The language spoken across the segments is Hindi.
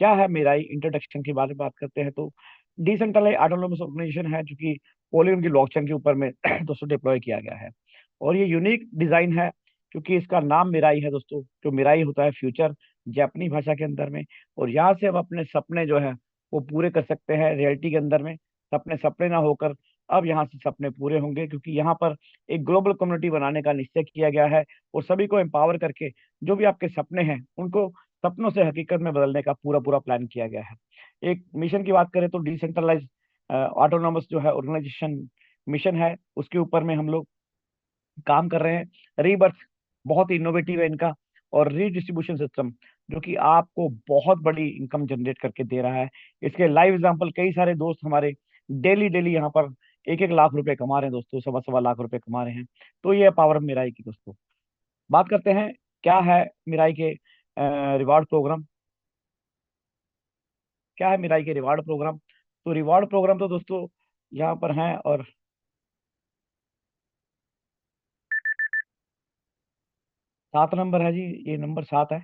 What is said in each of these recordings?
क्या है मेराई, इंट्रोडक्शन के बारे में बात करते हैं तो डिसेंट्रलाइज ऑटोनोमस ऑर्गेनाइजेशन है जो कि पोलियन की ब्लॉकचेन के ऊपर में दोस्तों डिप्लॉय किया गया है। और ये यूनिक डिजाइन है क्योंकि इसका नाम मिराई है दोस्तों। जो मिराई होता है फ्यूचर, जापानी भाषा के अंदर में। और यहाँ से हम अपने सपने जो है वो पूरे कर सकते हैं रियलिटी के अंदर में। सपने सपने ना होकर अब यहाँ से सपने पूरे होंगे, क्योंकि यहाँ पर एक ग्लोबल कम्युनिटी बनाने का निश्चय किया गया है। और सभी को एम्पावर करके जो भी आपके सपने हैं उनको सपनों से हकीकत में बदलने का पूरा पूरा प्लान किया गया है। एक मिशन की बात करें तो डिसेंट्रलाइज ऑटोनोमस जो है ऑर्गेनाइजेशन मिशन है, उसके ऊपर में हम लोग काम कर रहे हैं। रीबर्थ बहुत इनोवेटिव है इनका। और रीडिस्ट्रीब्यूशन सिस्टम जो कि आपको बहुत बड़ी इनकम जनरेट करके दे रहा है। इसके लाइव एग्जांपल कई सारे दोस्त हमारे डेली डेली यहाँ पर 1-1 लाख रुपए कमा रहे हैं दोस्तों, 1.25 लाख रुपए कमा रहे हैं। तो ये पावर ऑफ मिराई की दोस्तों। बात करते हैं क्या है मिराई के रिवार्ड प्रोग्राम। क्या है मिराई के रिवार्ड प्रोग्राम? तो रिवार्ड प्रोग्राम तो दोस्तों यहाँ पर हैं। और 7 नंबर है जी, ये नंबर 7 है।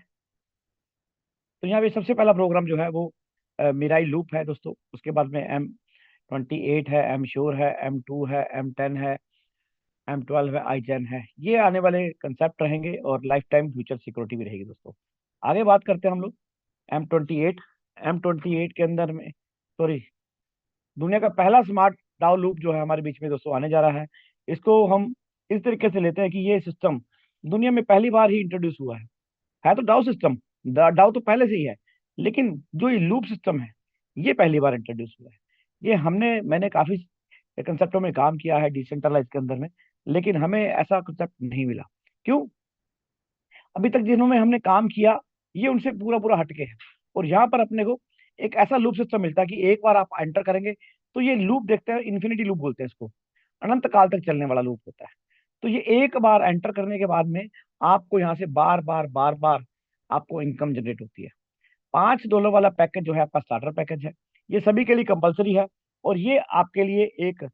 तो यहाँ पे सबसे पहला प्रोग्राम जो है वो मिराई लूप है दोस्तों। उसके बाद में M28 है, एम श्योर है, M2 है, M10 है, M12 है, I10 है। ये आने वाले कंसेप्ट रहेंगे और लाइफ टाइम फ्यूचर सिक्योरिटी भी रहेगी दोस्तों। आगे बात करते हैं हम लोग M28। M28 के अंदर में, सॉरी, दुनिया का पहला स्मार्ट डाउ लूप जो है हमारे बीच में दोस्तों आने जा रहा है। इसको हम इस तरीके से लेते हैं कि ये सिस्टम दुनिया में पहली बार ही इंट्रोड्यूस हुआ है तो डाउ सिस्टम, डाउ तो पहले से ही है, लेकिन जो ये लूप सिस्टम है ये पहली बार इंट्रोड्यूस हुआ है। ये मैंने काफी कंसेप्टों में काम किया है डिसेंट्रलाइज के अंदर में, लेकिन हमें ऐसा कंसेप्ट नहीं मिला। क्यों? अभी तक जिन्हों में हमने काम किया ये उनसे पूरा पूरा हटके है। और यहाँ पर अपने को एक ऐसा लूप सिस्टम मिलता है कि एक बार आप एंटर करेंगे तो ये लूप देखते हैं, इन्फिनिटी लूप बोलते हैं इसको, अनंत काल तक चलने वाला लूप होता है। तो ये एक बार एंटर करने के बाद में आपको यहाँ से बार बार बार बार आपको इनकम जनरेट होती है। $5 वाला पैकेज जो है आपका स्टार्टर पैकेज है। ये सभी के लिए कंपलसरी है और ये आपके लिए एक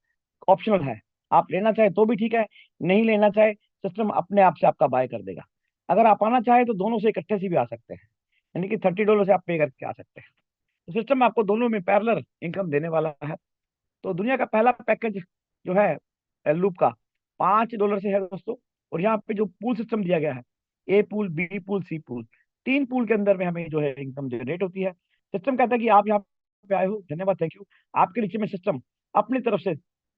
ऑप्शनल है। आप लेना चाहे तो भी ठीक है, नहीं लेना चाहे सिस्टम अपने आप से आपका बाय कर देगा। अगर आप आना चाहे तो दोनों से इकट्ठे से भी आ सकते हैं, यानी कि $30 से आप पे करके आ सकते हैं। तो सिस्टम आपको दोनों में पैरेलल इनकम देने वाला है। तो दुनिया का पहला पैकेज जो है लूप का $5 से है दोस्तों। और यहाँ पे जो पूल सिस्टम दिया गया है, ए पूल, बी पूल, सी पूल, 3 पूल के अंदर में हमें जो है इनकम जनरेट होती है। सिस्टम कहता है कि आप यहाँ पे आए हो, धन्यवाद, थैंक यू। आपके नीचे में सिस्टम अपनी तरफ से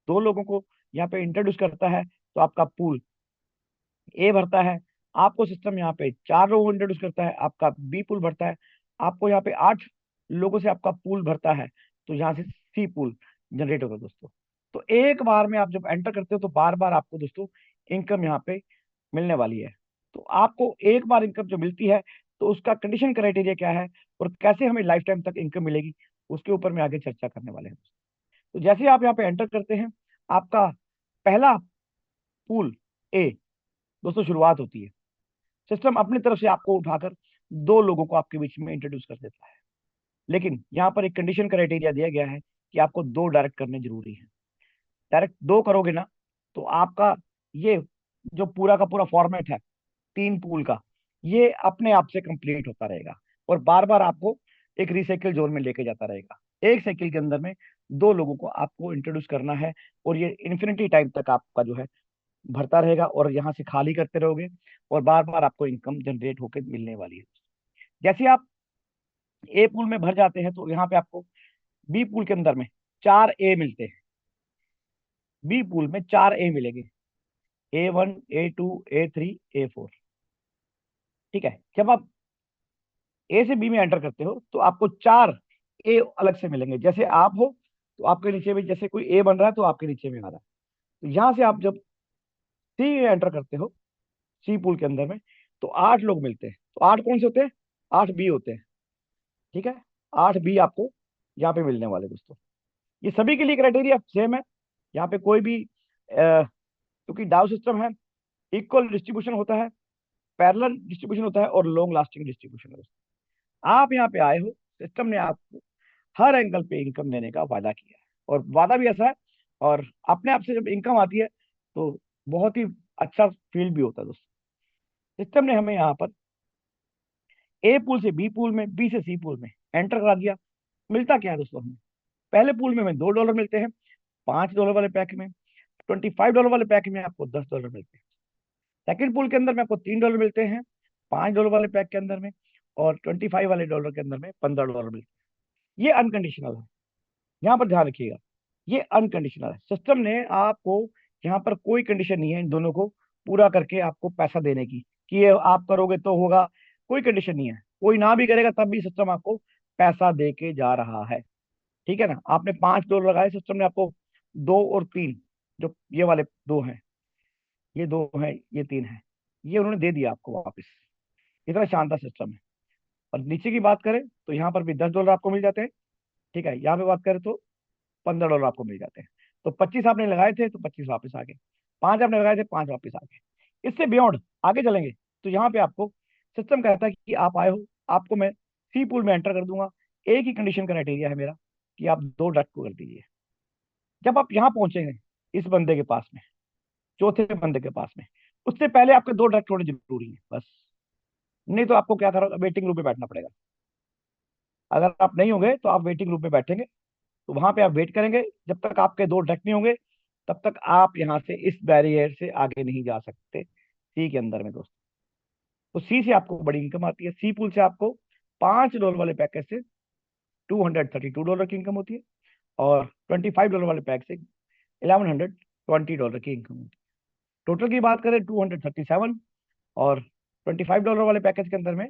2 लोगों को यहाँ पे इंट्रोड्यूस करता है। तो आपका पूल ए भरता है, आपको सिस्टम यहाँ पे 4 लोगों को इंट्रोड्यूस करता है, आपका बी पूल भरता है, आपको यहाँ पे 8 लोगों से आपका पूल भरता है। तो यहाँ से सी पूल जनरेट होगा दोस्तों। तो एक बार में आप जब एंटर करते हो तो बार बार आपको दोस्तों इनकम यहाँ पे मिलने वाली है। तो आपको एक बार इनकम जो मिलती है तो उसका कंडीशन क्राइटेरिया क्या है और कैसे हमें लाइफ टाइम तक इनकम मिलेगी, उसके ऊपर में आगे चर्चा करने वाले हैं। तो जैसे आप यहाँ पे एंटर करते हैं, आपका पहला पूल ए दोस्तों शुरुआत होती है। सिस्टम अपनी तरफ से आपको उठाकर 2 लोगों को आपके बीच में इंट्रोड्यूस कर देता है। लेकिन यहाँ पर एक कंडीशन क्राइटेरिया दिया गया है कि आपको 2 डायरेक्ट करने जरूरी है। डायरेक्ट 2 करोगे ना तो आपका ये जो पूरा का पूरा फॉर्मेट है 3 पूल का, ये अपने आप से कंप्लीट होता रहेगा और बार बार आपको एक रिसाइकिल जोन में लेके जाता रहेगा। एक साइकिल के अंदर में 2 लोगों को आपको इंट्रोड्यूस करना है और ये इन्फिनिटी टाइम तक आपका जो है भरता रहेगा और यहाँ से खाली करते रहोगे और बार बार आपको इनकम जनरेट होकर मिलने वाली है। जैसे आप ए पूल में भर जाते हैं तो यहाँ पे आपको बी पूल के अंदर में 4 ए मिलते हैं। बी पूल में 4 ए मिलेंगे, A1, A2, A3, A4। ठीक है, जब आप ए से बी में एंटर करते हो तो आपको 4 ए अलग से मिलेंगे। जैसे आप हो तो आपके नीचे में जैसे कोई ए बन रहा है तो आपके नीचे में आ रहा है। तो यहाँ से आप जब सी में एंटर करते हो, सी पूल के अंदर में, तो 8 लोग मिलते हैं। तो 8 कौन से होते हैं? 8 बी होते हैं। ठीक है, 8 बी आपको यहाँ पे मिलने वाले दोस्तों। ये सभी के लिए क्राइटेरिया सेम है। यहाँ पे कोई भी क्योंकि डाउ सिस्टम है, इक्वल डिस्ट्रीब्यूशन होता है, पैरेलल डिस्ट्रीब्यूशन होता है और लॉन्ग लास्टिंग डिस्ट्रीब्यूशन होता है। आप यहाँ पे आए हो, सिस्टम ने आपको हर एंगल पे इनकम देने का वादा किया है और वादा भी ऐसा है। और अपने आप से जब इनकम आती है तो बहुत ही अच्छा फील भी होता है दोस्तों। सिस्टम ने हमें यहाँ पर ए पूल से बी पूल में, बी से सी पूल में एंटर करा दिया। मिलता क्या है दोस्तों हमें? पहले पूल में हमें $2 मिलते हैं, $5 वाले पैक में। $25 वाले पैक में आपको $10 मिलते हैं। सेकंड पूल के अंदर में आपको $3 मिलते हैं, $5 वाले पैक के अंदर में। और 25 वाले डॉलर के अंदर में $15 मिलते हैं। ये अनकंडीशनल है, यहाँ पर ध्यान रखिएगा। ये अनकंडीशनल है, सिस्टम ने आपको यहाँ पर कोई कंडीशन नहीं है इन दोनों को पूरा करके आपको पैसा देने की, कि ये आप करोगे तो होगा। कोई कंडीशन नहीं है, कोई ना भी करेगा तब भी सिस्टम आपको पैसा दे के जा रहा है। ठीक है ना? आपने $5 लगाए, सिस्टम ने आपको 2 और 3, जो ये वाले दो हैं, ये दो हैं, ये तीन है, ये उन्होंने दे दिया आपको वापस। इतना शानदार सिस्टम है। और नीचे की बात करें तो यहाँ पर भी $10 आपको मिल जाते हैं। ठीक है, यहाँ पे बात करें तो $15 आपको मिल जाते हैं। तो 25 आपने लगाए थे तो 25 वापस आ गए, 5 आपने लगाए थे, 5 वापस आ गए। इससे बियॉन्ड आगे चलेंगे तो यहाँ पे आपको सिस्टम कहता है कि आप आए हो, आपको मैं सी पूल में एंटर कर दूंगा। एक ही कंडीशन क्राइटेरिया है मेरा, कि आप 2 ड्रग को कर दीजिए। जब आप यहाँ पहुंचेंगे इस बंदे के पास में, चौथे बंदे के पास में, उससे पहले आपके 2 ड्रग होने जरूरी है बस। नहीं तो आपको क्या करो, वेटिंग रूम में बैठना पड़ेगा। अगर आप नहीं होंगे तो आप वेटिंग रूम में बैठेंगे, तो वहां पे आप वेट करेंगे जब तक आपके 2 ड्रग नहीं होंगे। तब तक आप यहाँ से इस बैरियर से आगे नहीं जा सकते सी के अंदर में दोस्तों। तो सी से आपको बड़ी इनकम आती है। सी पूल से आपको $5 वाले पैकेज से $232 की इनकम होती है, और $25 वाले पैक से $1120 की इनकम होती है। टोटल की बात करें 237, और $25 वाले पैकेज के अंदर में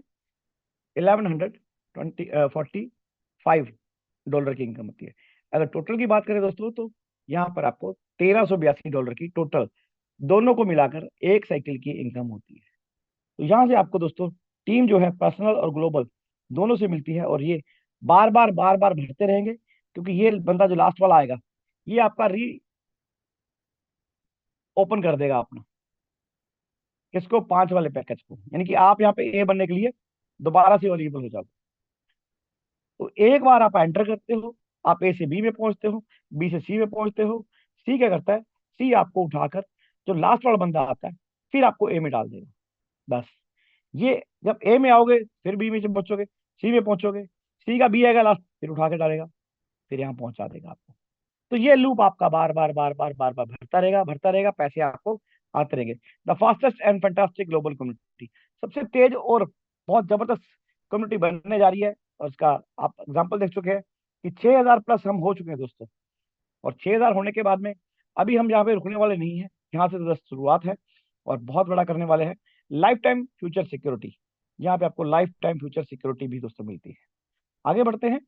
1145 की इनकम होती है। अगर टोटल की बात करें दोस्तों तो यहाँ पर आपको $1382 की टोटल दोनों को मिलाकर एक साइकिल की इनकम होती है। तो यहाँ से आपको दोस्तों टीम जो है पर्सनल और ग्लोबल दोनों से मिलती है, और ये बार बार भरते रहेंगे, क्योंकि ये बंदा जो लास्ट वाला आएगा ये आपका री ओपन कर देगा अपना, किसको, 5 वाले पैकेज को। यानी कि आप यहाँ पे ए बनने के लिए दोबारा से एलिजिबल हो जाओगे। तो एक बार आप एंटर करते हो, आप ए से बी में पहुंचते हो, बी से सी में पहुंचते हो। सी क्या करता है, सी आपको उठाकर जो लास्ट वाला बंदा आता है फिर आपको ए में डाल देगा बस। ये जब ए में आओगे फिर बी में से पहुंचोगे, सी में पहुंचोगे, सी का बी आएगा लास्ट, फिर उठा के डालेगा, फिर यहाँ पहुंचा देगा आपको। तो ये लूप आपका बार बार भरता रहेगा, पैसे आपको आते रहेंगे। The fastest and fantastic global community, सबसे तेज और बहुत जबरदस्त कम्युनिटी बनने जा रही है। और उसका आप एग्जांपल देख चुके हैं कि 6,000 प्लस हम हो चुके हैं दोस्तों। और 6,000 होने के बाद में अभी हम यहाँ पे रुकने वाले नहीं है, यहाँ से तो बस शुरुआत है, और बहुत बड़ा करने वाले हैं। लाइफ टाइम फ्यूचर सिक्योरिटी, यहाँ पे आपको लाइफ टाइम फ्यूचर सिक्योरिटी भी दोस्तों मिलती है। आगे बढ़ते हैं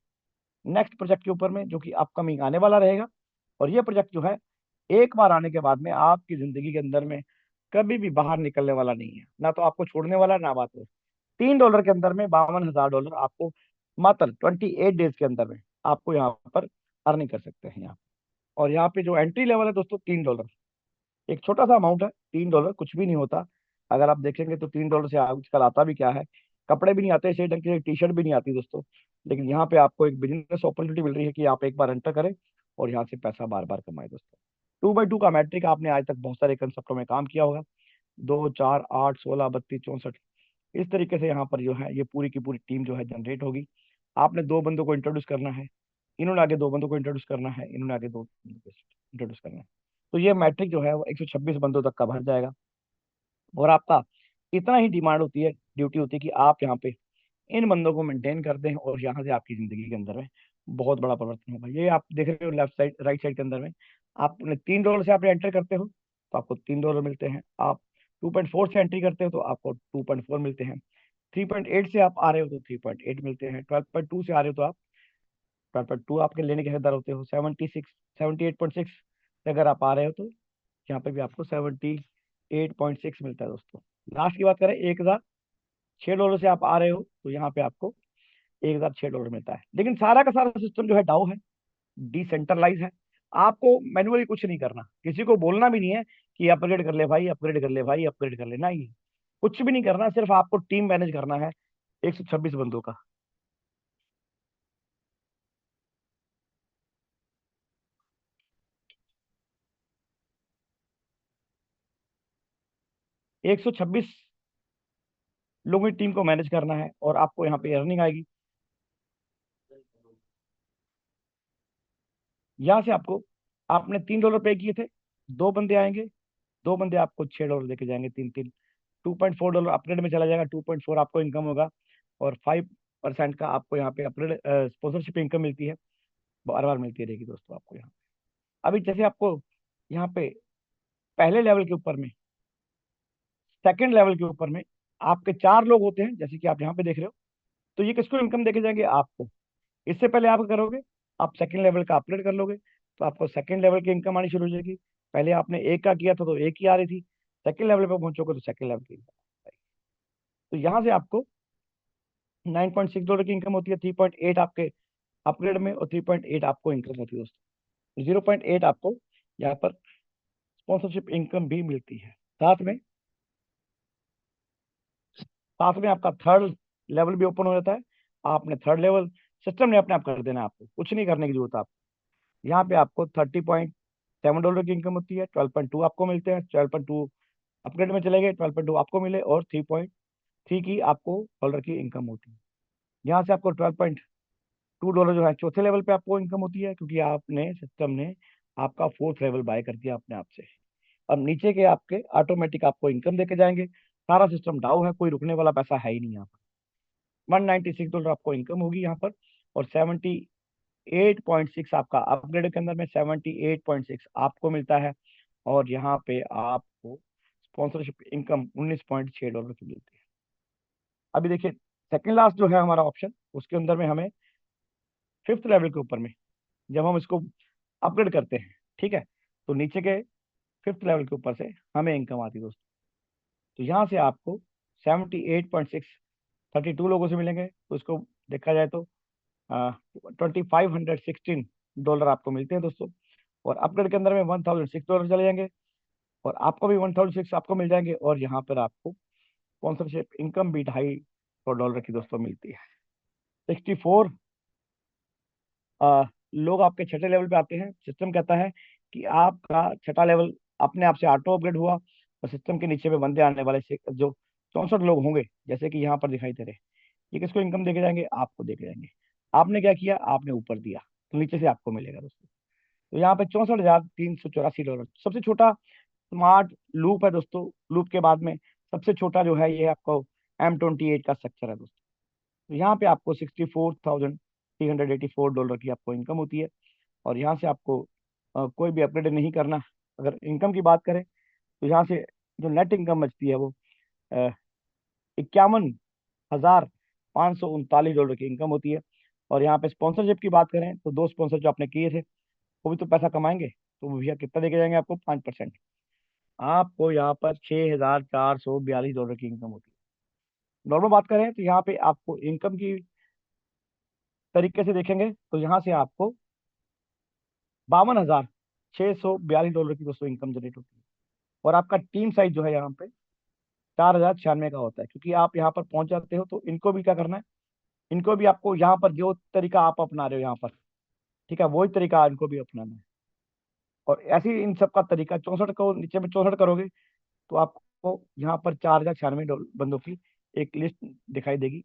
नेक्स्ट प्रोजेक्ट के ऊपर में, जो कि अपकमिंग आने वाला रहेगा। और ये प्रोजेक्ट जो है एक बार आने के बाद में आपकी जिंदगी के अंदर में कभी भी बाहर निकलने वाला नहीं है, ना तो आपको छोड़ने वाला ना बात हो। $3 के अंदर में $52,000 आपको मात्र 28 डेज के अंदर में आपको यहाँ पर अर्निंग कर सकते हैं यहाँ। और यहाँ पे जो एंट्री लेवल है दोस्तों $3, एक छोटा सा अमाउंट है। $3 कुछ भी नहीं होता। अगर आप देखेंगे तो $3 से आजकल आता भी क्या है, कपड़े भी नहीं आते सही ढंग के, टी शर्ट भी नहीं आती दोस्तों। लेकिन यहाँ पे आपको एक बिजनेस अपॉर्चुनिटी मिल रही है कि आप एक बार एंटर करें और यहाँ से पैसा बार बार कमाए दोस्तों। 2x2 का मैट्रिक आपने आज तक बहुत सारे कंसेप्टों में काम किया होगा, 2, 4, 8, 16, 32, 64। इस तरीके से यहाँ पर जो है ये पूरी की पूरी टीम जो है जनरेट होगी। आपने 2 बंदों को इंट्रोड्यूस करना है, इन्होंने आगे 2 बंदों को इंट्रोड्यूस करना है, इन्होंने आगे 2 बंदों को इंट्रोड्यूस करना है। तो ये मैट्रिक जो है वो 126 बंदों तक का भर जाएगा। और आपका इतना ही डिमांड होती है, ड्यूटी होती है कि आप यहाँ पे इन बंदों को मेंटेन कर दें, और यहाँ से आपकी जिंदगी के अंदर में बहुत बड़ा परिवर्तन होगा। ये आप देख रहे हो लेफ्ट साइड राइट साइड के अंदर में, आपने $3 से आप एंटर करते हो तो आपको $3 मिलते हैं। आप 2.4 से एंट्री करते हो तो आपको 2.4 मिलते हैं। 3.8 से आप आ रहे हो तो 3.8 मिलते हैं। 12.2 से आ रहे हो तो आप 12.2 आपके लेने के हकदार होते हो। 78.6 से अगर आप आ रहे हो तो यहाँ पे भी आपको 78.6 मिलता है दोस्तों। लास्ट की बात करें, $1,006 से आप आ रहे हो तो यहाँ पे आपको $1,006 मिलता है। लेकिन सारा का सारा सिस्टम जो है डाउ है, डिसेंट्रलाइज है। आपको मैनुअली कुछ नहीं करना, किसी को बोलना भी नहीं है कि अपग्रेड कर ले भाई, अपग्रेड कर ले भाई, अपग्रेड कर ले, नहीं, कुछ भी नहीं करना। सिर्फ आपको टीम मैनेज करना है 126 बंदों का। 126 लोगों की टीम को मैनेज करना है, और आपको यहाँ पे अर्निंग आएगी। यहाँ से आपको, आपने $3 पे किए थे, दो बंदे आएंगे, दो बंदे आपको $6 देके जाएंगे, तीन तीन, $2.4 अपग्रेड में चला जाएगा, 2.4 आपको इनकम होगा, और 5% का आपको यहाँ पे अपग्रेड स्पॉन्सरशिप इनकम मिलती है, बार बार मिलती रहेगी दोस्तों आपको यहाँ। अभी जैसे आपको यहाँ पे पहले लेवल के ऊपर में, सेकंड लेवल के ऊपर में आपके चार लोग होते हैं, जैसे कि आप यहाँ पे देख रहे हो, तो ये किसको इनकम देके जाएंगे? आपको। इससे पहले आप करोगे, आप सेकंड लेवल का अपग्रेड कर लोगे, तो आपको सेकंड लेवल की इनकम आनी शुरू हो जाएगी। पहले आपने एक का किया था तो एक ही आ रही थी, सेकंड लेवल पे पहुंचोगे तो सेकंड लेवल की इनकम आएगी। तो यहाँ से आपको $9.6 की इनकम होती है, 3.8 आपके अपग्रेड में, और 3.8 आपको इनकम होती है दोस्तों, 0.8 आपको यहाँ पर स्पॉन्सरशिप इनकम भी मिलती है। साथ में आपका थर्ड लेवल भी ओपन हो जाता है। आपने थर्ड लेवल सिस्टम ने अपने आप कर देना है, आपको कुछ नहीं करने की जरूरत है आपको। यहाँ पे आपको $30.7 की इनकम होती है, 12.2 आपको मिलते हैं, 12.2 अपग्रेड में चले गए, 12.2 आपको मिले, और 3.3 की आपको डॉलर की इनकम होती है। यहाँ से आपको $12.2 जो है चौथे लेवल पे आपको इनकम होती है, क्योंकि आपने सिस्टम ने आपका फोर्थ लेवल बाय कर दिया अपने आप से। अब नीचे के आपके ऑटोमेटिक आपको इनकम देके जाएंगे, सारा सिस्टम डाउन है, कोई रुकने वाला पैसा है ही नहीं यहाँ पर। $196 आपको इनकम होगी यहाँ पर, और 78.6 आपका अपग्रेड के अंदर में 78.6 आपको मिलता है, और यहाँ पे आपको स्पॉन्सरशिप इनकम $19.6 की मिलती है। अभी देखिए, सेकंड लास्ट जो है हमारा ऑप्शन, उसके अंदर में हमें फिफ्थ लेवल के ऊपर में जब हम इसको अपग्रेड करते हैं, ठीक है, तो नीचे के फिफ्थ लेवल के ऊपर से हमें इनकम आती है दोस्तों। तो यहाँ से आपको 78.6 32 लोगों से मिलेंगे, तो इसको देखा जाए तो $2,516 आपको मिलते हैं दोस्तों। और अपग्रेड के अंदर में $1,006 चले जाएंगे, और आपको भी 1,006 आपको मिल जाएंगे, और यहाँ पर आपको स्पॉन्सरशिप इनकम भी $250 की दोस्तों मिलती है। 64 लोग आपके छठे लेवल पे आते हैं। सिस्टम कहता है कि आपका छठा लेवल अपने आप से ऑटो अपग्रेड हुआ, और सिस्टम के नीचे में बंदे आने वाले जो 64 लोग होंगे, जैसे कि यहाँ पर दिखाई दे रहे हैं, ये किसको इनकम देके जाएंगे? आपको देके जाएंगे। आपने क्या किया? आपने ऊपर दिया, तो नीचे से आपको मिलेगा दोस्तों। तो यहाँ पे $64,384 सबसे छोटा स्मार्ट लूप है दोस्तों। लूप के बाद में सबसे छोटा जो है, ये आपको M28 का स्ट्रक्चर है दोस्तों। तो यहाँ पे आपको $64,384 की आपको इनकम होती है, और यहाँ से आपको कोई भी अपग्रेड नहीं करना। अगर इनकम की बात करें, तो यहाँ से जो नेट इनकम बचती है वो 51,539 की इनकम होती है। और यहाँ पे स्पॉन्सरशिप की बात करें, तो दो स्पॉन्सर जो आपने किए थे वो भी तो पैसा कमाएंगे, तो वो भैया कितना देके जाएंगे आपको? 5%। आपको यहाँ पर $6,442 की इनकम होती है। नॉर्मल बात करें तो यहाँ पे आपको इनकम की तरीके से देखेंगे, तो यहाँ से आपको $52,642 की दोस्तों इनकम जनरेट होती है। और आपका टीम साइज जो है यहाँ पे 4,096 का होता है, क्योंकि आप यहाँ पर पहुंच जाते हो, तो इनको भी क्या करना है? इनको भी आपको यहाँ पर जो तरीका आप अपना रहे हो यहाँ पर, ठीक है, वही तरीका इनको भी अपनाना है। और ऐसे ही इन सबका तरीका 64 को नीचे में 64 करोगे, तो आपको यहाँ पर 4,096 बंदों की एक लिस्ट दिखाई देगी।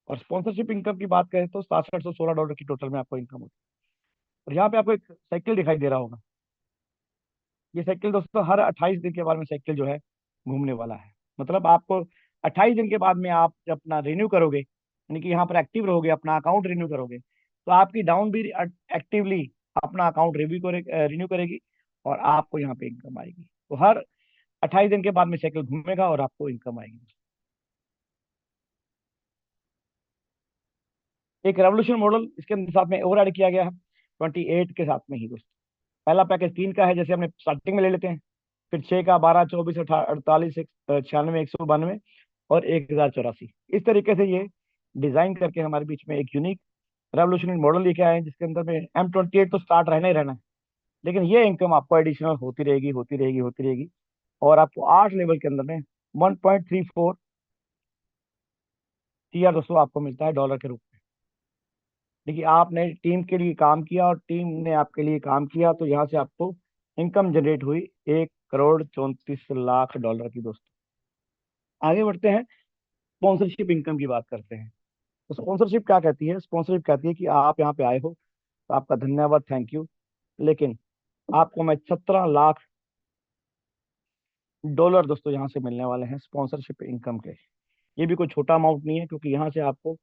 और स्पॉन्सरशिप इनकम की बात करें तो $6716 की टोटल में आपको इनकम होती है। और यहाँ पे आपको एक साइकिल दिखाई दे रहा होगा। ये साइकिल दोस्तों हर 28 दिन के बाद में साइकिल जो है घूमने वाला है। मतलब आपको 28 दिन के बाद में आप जब अपना रिन्यू करोगे, यानी कि यहाँ पर एक्टिव रहोगे, अपना अकाउंट रिन्यू करोगे, तो आपकी डाउन भी एक्टिवली अपना अकाउंट रिन्यू करेगी, और आपको यहाँ पे इनकम आएगी। तो हर 28 दिन के बाद में साइकिल घूमेगा और आपको इनकम आएगी। एक रेवोल्यूशन मॉडल इसके अंदर साथ में और ऐड किया गया है 28 के साथ में ही दोस्तों। पहला पैकेज 3 का है, जैसे हमने स्टार्टिंग में ले लेते हैं, फिर 6 का 12, 24, 48, 96, 192 और 1,084। इस तरीके से ये डिजाइन करके हमारे बीच में एक यूनिक रेवोल्यूशनरी मॉडल लेके आए हैं, जिसके अंदर में M28 तो स्टार्ट रहना ही रहना है, लेकिन ये इनकम आपको एडिशनल होती रहेगी, होती रहेगी, होती रहेगी। और आपको 8 लेवल के अंदर में 1.34 CR दोस्तों आपको मिलता है डॉलर के रूप में। देखिए, आपने टीम के लिए काम किया और टीम ने आपके लिए काम किया, तो यहाँ से आपको इनकम जनरेट हुई $1,34,00,000 की दोस्तों। आगे बढ़ते हैं, स्पॉन्सरशिप इनकम की बात करते हैं। तो स्पॉन्सरशिप क्या कहती है? स्पॉन्सरशिप कहती है कि आप यहाँ पे आए हो तो आपका धन्यवाद, थैंक यू, लेकिन आपको मैं $17 लाख दोस्तों यहाँ से मिलने वाले हैं स्पॉन्सरशिप इनकम के। ये भी कोई छोटा अमाउंट नहीं है, क्योंकि यहाँ से आपको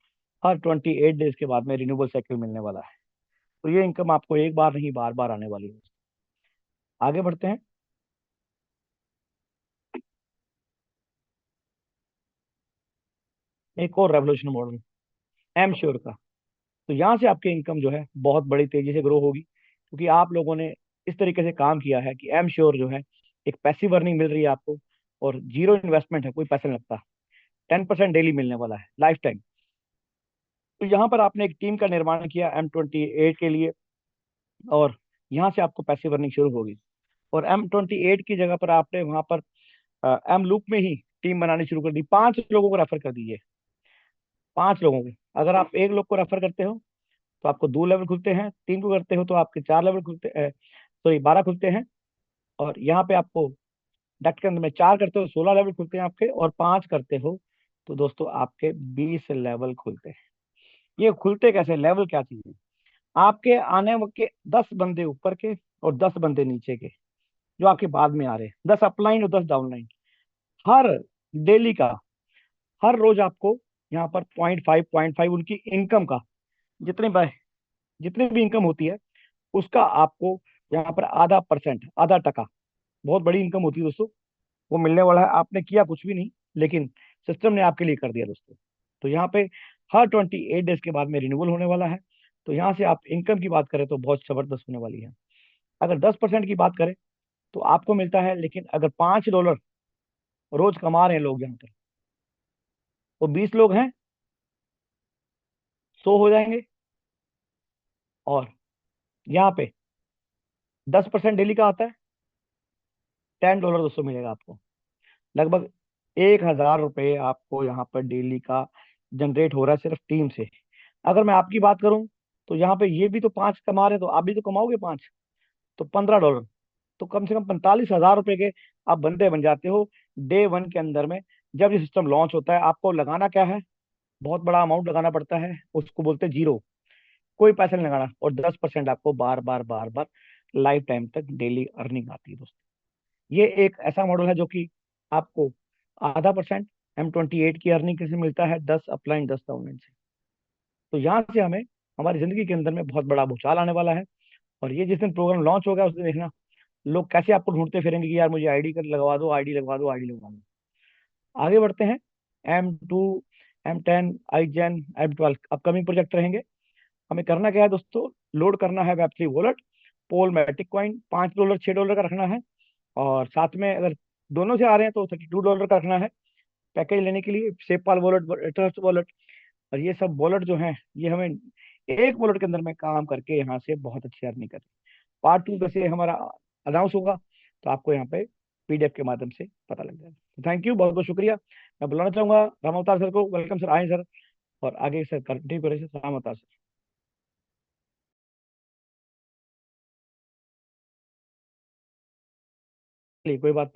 हर 28 डेज के बाद में रिन्यूएबल साइकिल मिलने वाला है। तो ये इनकम आपको एक बार नहीं, बार बार आने वाली है। आगे बढ़ते हैं। एक और रेवोल्यूशन मॉडल, एम श्योर का। तो यहाँ से आपकी इनकम जो है बहुत बड़ी तेजी से ग्रो होगी, क्योंकि आप लोगों ने इस तरीके से काम किया है कि एम श्योर जो है एक पैसिव अर्निंग मिल रही है आपको, और जीरो इन्वेस्टमेंट है, कोई पैसा नहीं लगता। 10% डेली मिलने वाला है लाइफ टाइम। तो यहाँ पर आपने एक टीम का निर्माण किया M28 के लिए, और यहाँ से आपको पैसिव अर्निंग शुरू होगी। और M28 की जगह पर आपने वहां पर एम लूप में ही टीम बनानी शुरू कर दी। 5 लोगों को रेफर कर दीजिए, 5 लोगों को। अगर आप एक लोग को रेफर करते हो तो आपको 2 लेवल खुलते हैं, 3 को करते हो तो आपके 4 लेवल खुलते, सॉरी 12 खुलते हैं। और यहाँ पे आपको डट के अंदर में 4 करते हो 16 लेवल खुलते हैं आपके, और 5 करते हो तो दोस्तों आपके 20 लेवल खुलते हैं। ये खुलते कैसे, लेवल क्या चीज है? आपके आने के 10 बंदे ऊपर के और 10 बंदे नीचे के, जो आपके बाद में आ रहे हैं, 10 अपलाइन और 10 डाउनलाइन, हर डेली का, हर रोज आपको यहाँ पर 0.5 उनकी इनकम का, जितने जितनी भी इनकम होती है उसका आपको यहाँ पर आधा परसेंट, आधा टका, बहुत बड़ी इनकम होती है दोस्तों, वो मिलने वाला है। आपने किया कुछ भी नहीं, लेकिन सिस्टम ने आपके लिए कर दिया दोस्तों। तो यहाँ पे हर 28 डेज के बाद में रिन्यूअल होने वाला है। तो यहाँ से आप इनकम की बात करें तो बहुत जबरदस्त होने वाली है। अगर 10% की बात करें तो आपको मिलता है, लेकिन अगर $5 रोज कमा रहे हैं लोग यहाँ पर, तो 20 लोग हैं, 100 हो जाएंगे। और यहाँ पे 10% डेली का आता है, $10 दोस्तों मिलेगा आपको। लगभग $1,000 आपको यहाँ पर डेली का जनरेट हो रहा है सिर्फ टीम से। अगर मैं आपकी बात करूं तो यहाँ पे ये भी तो 5 कमा रहे हैं, तो आप भी तो कमाओगे 5, तो $15, तो कम से कम $45,000 के आप बंदे बन जाते हो डे वन के अंदर में। जब ये सिस्टम लॉन्च होता है, आपको लगाना क्या है? बहुत बड़ा अमाउंट लगाना पड़ता है, उसको बोलते हैं जीरो, कोई पैसा नहीं लगाना, और 10% आपको बार बार बार बार लाइफ टाइम तक डेली अर्निंग आती है दोस्तों। ये एक ऐसा मॉडल है जो कि आपको आधा परसेंट M28 की अर्निंग कैसे मिलता है, 10 अपलाइन 10 डाउनलाइन से। तो यहाँ से हमें हमारी जिंदगी के अंदर में बहुत बड़ा भूचाल आने वाला है। और ये जिस दिन प्रोग्राम लॉन्च होगा उस दिन देखना, लोग कैसे आपको ढूंढते फिरेंगे कि यार मुझे आईडी कर लगवा दो, आईडी लगवा दो, आईडी लगवा दो। आगे बढ़ते हैं। M2, M10, iGen, M12 upcoming project रहेंगे। हमें करना क्या है दोस्तों? लोड करना है Web3 वॉलेट, पोल मैटिक कॉइन, $5 $6 का रखना है। और साथ में अगर दोनों से आ रहे हैं तो $32 का रखना है पैकेज लेने के लिए, सेपाल वॉलेट, ट्रस्ट वॉलेट। और ये सब वॉलेट जो हैं, ये हमें एक वॉलेट के अंदर में काम करके यहाँ से बहुत अच्छी अर्निंग करें। पार्ट 2 जैसे हमारा अनाउंस होगा तो आपको यहाँ पे PDF के माध्यम से पता लग जाएगा। थैंक यू, बहुत बहुत शुक्रिया। मैं बुलाना चाहूंगा राम अवतार सर को। वेलकम सर, आए सर, और आगे सर कंटिन्यू करें सर। राम अवतार सर। चलिए, कोई बात नहीं।